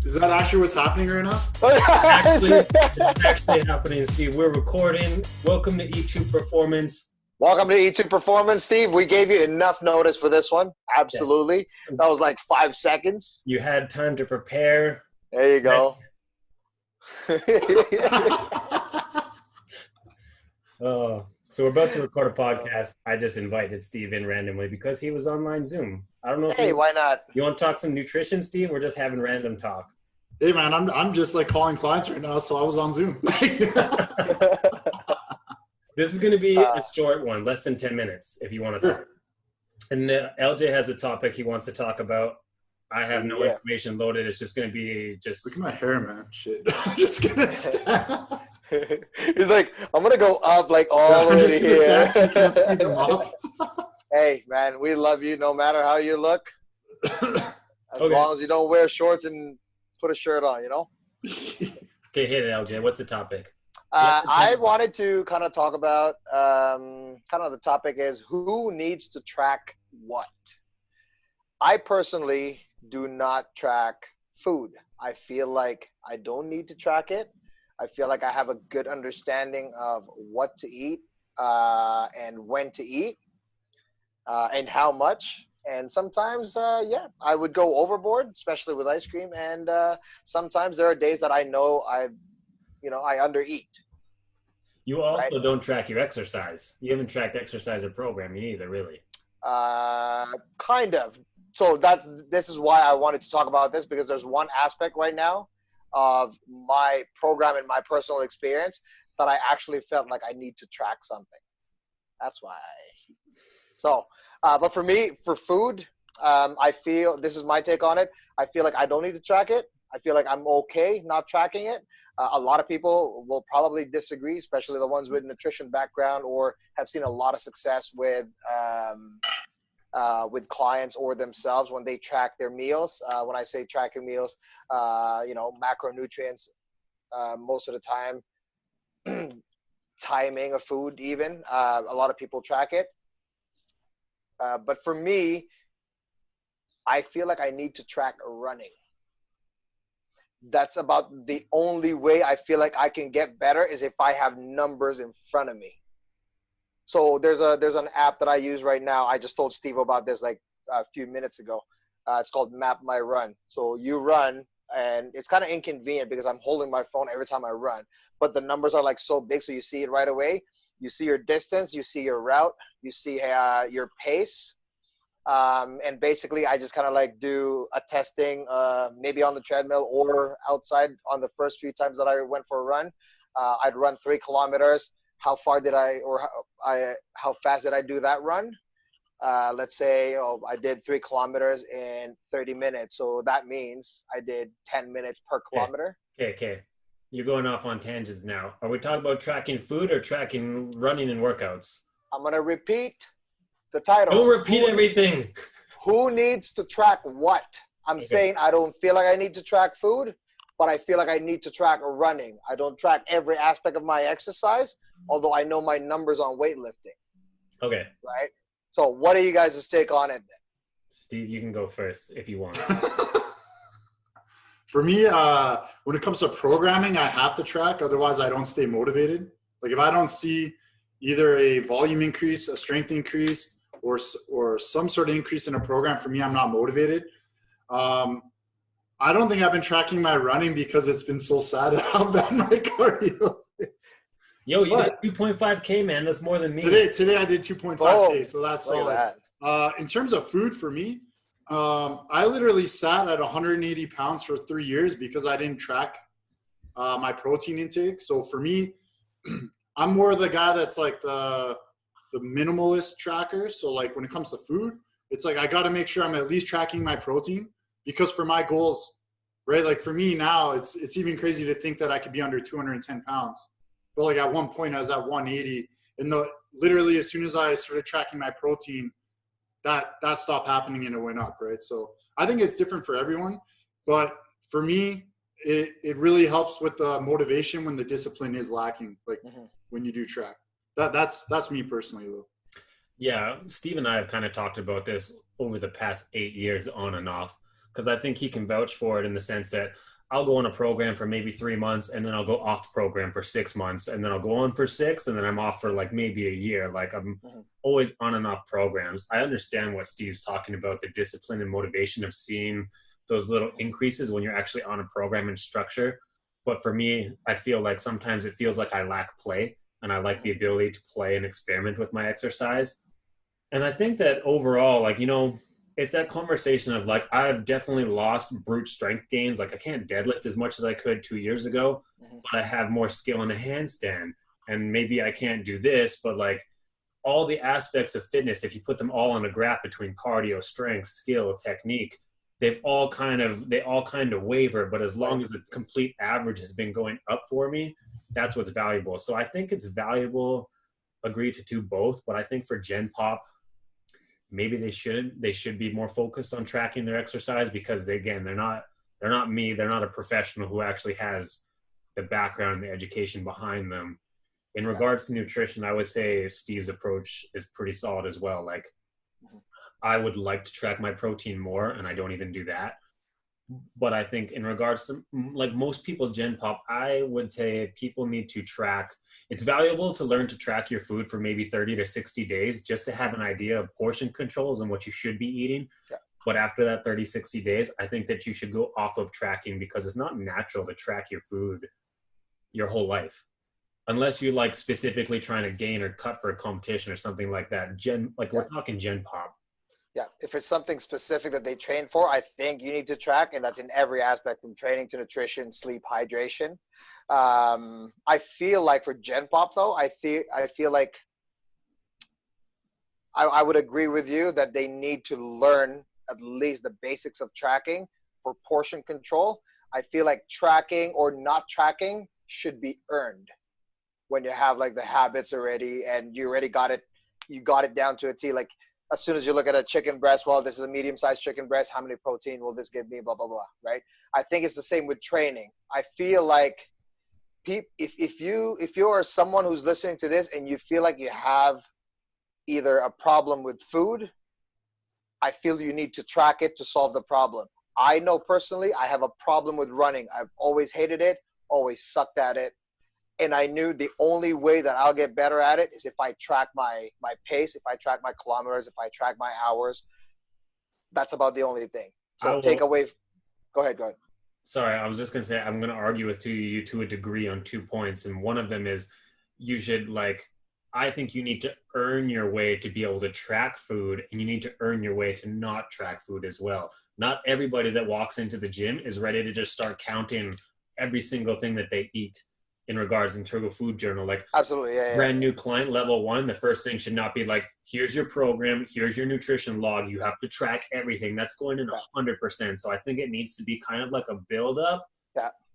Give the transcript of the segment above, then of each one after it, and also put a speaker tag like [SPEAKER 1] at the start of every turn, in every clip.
[SPEAKER 1] Is that actually what's happening right now?
[SPEAKER 2] It's actually happening, Steve. We're recording. Welcome to E2 Performance.
[SPEAKER 3] Welcome to E2 Performance, Steve. We gave you enough notice for this one. Absolutely. Yeah. That was like 5 seconds.
[SPEAKER 2] You had time to prepare.
[SPEAKER 3] There you go.
[SPEAKER 2] So we're about to record a podcast. I just invited Steve in randomly because he was online Zoom. I don't know if
[SPEAKER 3] why not?
[SPEAKER 2] You want to talk some nutrition, Steve? We're just having random talk.
[SPEAKER 1] Hey man, I'm just like calling clients right now, so I was on Zoom.
[SPEAKER 2] This is going to be a short one, less than 10 minutes if you want to talk. And Eljay has a topic he wants to talk about. I have no information loaded. It's just going to be just...
[SPEAKER 1] Look at my hair, man. Shit. I'm just going to stand.
[SPEAKER 3] He's like, I'm going to go up like all the way here.
[SPEAKER 1] So you can't see them up.
[SPEAKER 3] Hey, man, we love you no matter how you look. As long as you don't wear shorts and put a shirt on, you know?
[SPEAKER 2] Okay, hit it, Eljay. What's the topic?
[SPEAKER 3] I wanted to kind of talk about, the topic is who needs to track what? I personally do not track food. I feel like I don't need to track it. I feel like I have a good understanding of what to eat and when to eat and how much. And sometimes, I would go overboard, especially with ice cream. And sometimes there are days that I know I undereat.
[SPEAKER 2] You also don't track your exercise. You haven't tracked exercise or programming either, really.
[SPEAKER 3] Kind of. So this is why I wanted to talk about this, because there's one aspect right now of my program and my personal experience that I actually felt like I need to track something. That's why. So, but for me, for food, I feel, this is my take on it, I feel like I don't need to track it. I feel like I'm okay not tracking it. A lot of people will probably disagree, especially the ones with nutrition background or have seen a lot of success with clients or themselves when they track their meals. When I say tracking meals, macronutrients, most of the time, timing of food even. A lot of people track it. But for me, I feel like I need to track running. That's about the only way I feel like I can get better is if I have numbers in front of me. So there's an app that I use right now. I just told Steve about this like a few minutes ago. It's called Map My Run. So you run, and it's kind of inconvenient because I'm holding my phone every time I run. But the numbers are like so big, so you see it right away. You see your distance, you see your route, you see your pace. And basically, I just kind of like do a testing, maybe on the treadmill or outside on the first few times that I went for a run. I'd run 3 kilometers. How far did how fast did I do that run? Let's say, I did 3 kilometers in 30 minutes. So that means I did 10 minutes per kilometer.
[SPEAKER 2] Okay. You're going off on tangents now. Are we talking about tracking food or tracking running and workouts?
[SPEAKER 3] I'm going to repeat the title.
[SPEAKER 2] Don't repeat everything.
[SPEAKER 3] Who needs to track what? I'm saying I don't feel like I need to track food, but I feel like I need to track running. I don't track every aspect of my exercise, although I know my numbers on weightlifting.
[SPEAKER 2] Okay.
[SPEAKER 3] Right? So what are you guys' take on it then?
[SPEAKER 2] Steve, you can go first if you want.
[SPEAKER 1] For me, when it comes to programming, I have to track. Otherwise, I don't stay motivated. Like if I don't see either a volume increase, a strength increase, or some sort of increase in a program, for me, I'm not motivated. I don't think I've been tracking my running because it's been so sad how bad my cardio is.
[SPEAKER 2] Yo, you did 2.5K, man. That's more than me.
[SPEAKER 1] Today I did 2.5K, so that's solid.
[SPEAKER 3] That.
[SPEAKER 1] In terms of food for me, I literally sat at 180 pounds for 3 years because I didn't track my protein intake. So for me, I'm more the guy that's like the minimalist tracker. So like when it comes to food, it's like I got to make sure I'm at least tracking my protein because for my goals, right? Like for me now, it's even crazy to think that I could be under 210 pounds. But like at one point I was at 180, and literally as soon as I started tracking my protein, that stopped happening and it went up, right? So I think it's different for everyone, but for me, it really helps with the motivation when the discipline is lacking, like when you do track. That's me personally, Lou.
[SPEAKER 2] Yeah, Steve and I have kind of talked about this over the past 8 years on and off. because I think he can vouch for it in the sense that I'll go on a program for maybe 3 months and then I'll go off program for 6 months and then I'll go on for 6 and then I'm off for like maybe a year. Like I'm always on and off programs. I understand what Steve's talking about, the discipline and motivation of seeing those little increases when you're actually on a program and structure. But for me, I feel like sometimes it feels like I lack play, and I like the ability to play and experiment with my exercise. And I think that overall, like, you know, it's that conversation of like, I've definitely lost brute strength gains. Like I can't deadlift as much as I could 2 years ago, but I have more skill in a handstand. And maybe I can't do this, but like all the aspects of fitness, if you put them all on a graph between cardio, strength, skill, technique, they all kind of waver. But as long as the complete average has been going up for me, that's what's valuable. So I think it's valuable, agree to do both. But I think for Gen Pop, maybe they should be more focused on tracking their exercise, because they're not me. They're not a professional who actually has the background and the education behind them. In regards to nutrition, I would say Steve's approach is pretty solid as well. Like I would like to track my protein more, and I don't even do that. But I think in regards to like most people, Gen Pop, I would say people need to track. It's valuable to learn to track your food for maybe 30 to 60 days just to have an idea of portion controls and what you should be eating. Yeah. But after that 30, 60 days, I think that you should go off of tracking, because it's not natural to track your food your whole life. Unless you're like specifically trying to gain or cut for a competition or something like that. We're talking Gen Pop.
[SPEAKER 3] Yeah, if it's something specific that they train for, I think you need to track, and that's in every aspect from training to nutrition, sleep, hydration. I feel like for Gen Pop though, I feel like I would agree with you that they need to learn at least the basics of tracking for portion control. I feel like tracking or not tracking should be earned when you have like the habits already and you already got it down to a T. Like as soon as you look at a chicken breast, well, this is a medium-sized chicken breast. How many protein will this give me? Blah, blah, blah, right? I think it's the same with training. I feel like if you are someone who's listening to this and you feel like you have either a problem with food, I feel you need to track it to solve the problem. I know personally I have a problem with running. I've always hated it, always sucked at it. And I knew the only way that I'll get better at it is if I track my pace, if I track my kilometers, if I track my hours. That's about the only thing. So go ahead.
[SPEAKER 2] Sorry, I was just going to say, I'm going to argue with you to a degree on 2 points. And one of them is you should I think you need to earn your way to be able to track food, and you need to earn your way to not track food as well. Not everybody that walks into the gym is ready to just start counting every single thing that they eat. In regards into a food journal,
[SPEAKER 3] absolutely,
[SPEAKER 2] brand new client level 1, the first thing should not be like, here's your program, here's your nutrition log, you have to track everything. That's going in 100%. So I think it needs to be kind of like a build up,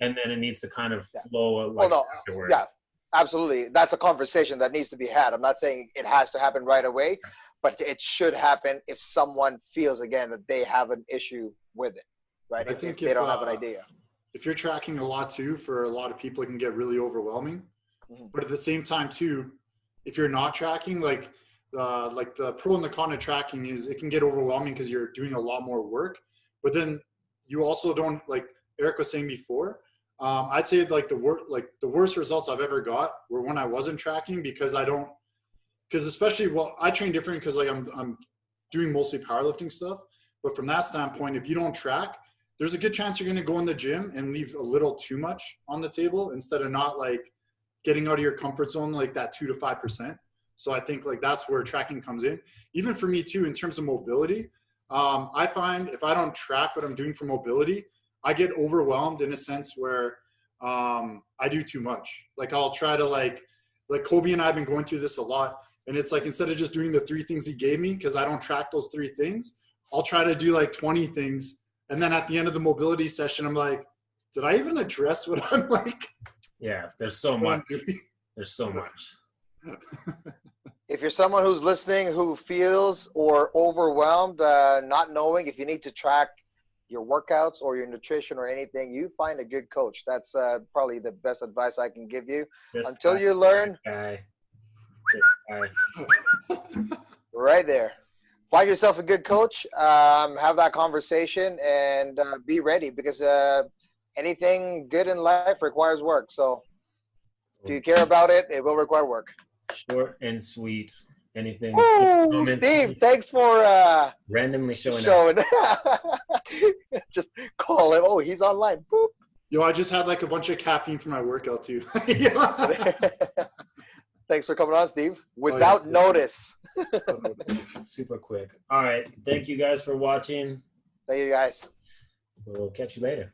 [SPEAKER 2] and then it needs to kind of flow afterwards.
[SPEAKER 3] Yeah, absolutely. That's a conversation that needs to be had. I'm not saying it has to happen right away, but it should happen if someone feels again that they have an issue with it, right? If they don't have an idea.
[SPEAKER 1] If you're tracking a lot too, for a lot of people, it can get really overwhelming. But at the same time too, if you're not tracking, like the pro and the con of tracking is it can get overwhelming because you're doing a lot more work. But then you also don't, like Eric was saying before, I'd say the worst results I've ever got were when I wasn't tracking, because especially, I train different because I'm doing mostly powerlifting stuff. But from that standpoint, if you don't track, there's a good chance you're going to go in the gym and leave a little too much on the table instead of not getting out of your comfort zone, that 2 to 5%. So I think that's where tracking comes in. Even for me too, in terms of mobility, I find if I don't track what I'm doing for mobility, I get overwhelmed in a sense where I do too much. I'll try to Kobe and I have been going through this a lot. And it's instead of just doing the 3 things he gave me, because I don't track those 3 things, I'll try to do 20 things. And then at the end of the mobility session, I'm like, did I even address what I'm like?
[SPEAKER 2] Yeah, there's so much. There's so much.
[SPEAKER 3] If you're someone who's listening who feels or overwhelmed, not knowing if you need to track your workouts or your nutrition or anything, you find a good coach. That's probably the best advice I can give you. Until you learn. Right there. find yourself a good coach, have that conversation, and be ready, because anything good in life requires work. So if you care about it, it will require work.
[SPEAKER 2] Short and sweet. Anything?
[SPEAKER 3] Woo! Steve, thanks for
[SPEAKER 2] randomly showing
[SPEAKER 3] up. Just call him. Oh, he's online. Boop.
[SPEAKER 1] Yo, I just had like a bunch of caffeine for my workout too.
[SPEAKER 3] Thanks for coming on, Steve. Without notice.
[SPEAKER 2] Super quick. All right. Thank you guys for watching.
[SPEAKER 3] Thank you guys.
[SPEAKER 2] We'll catch you later.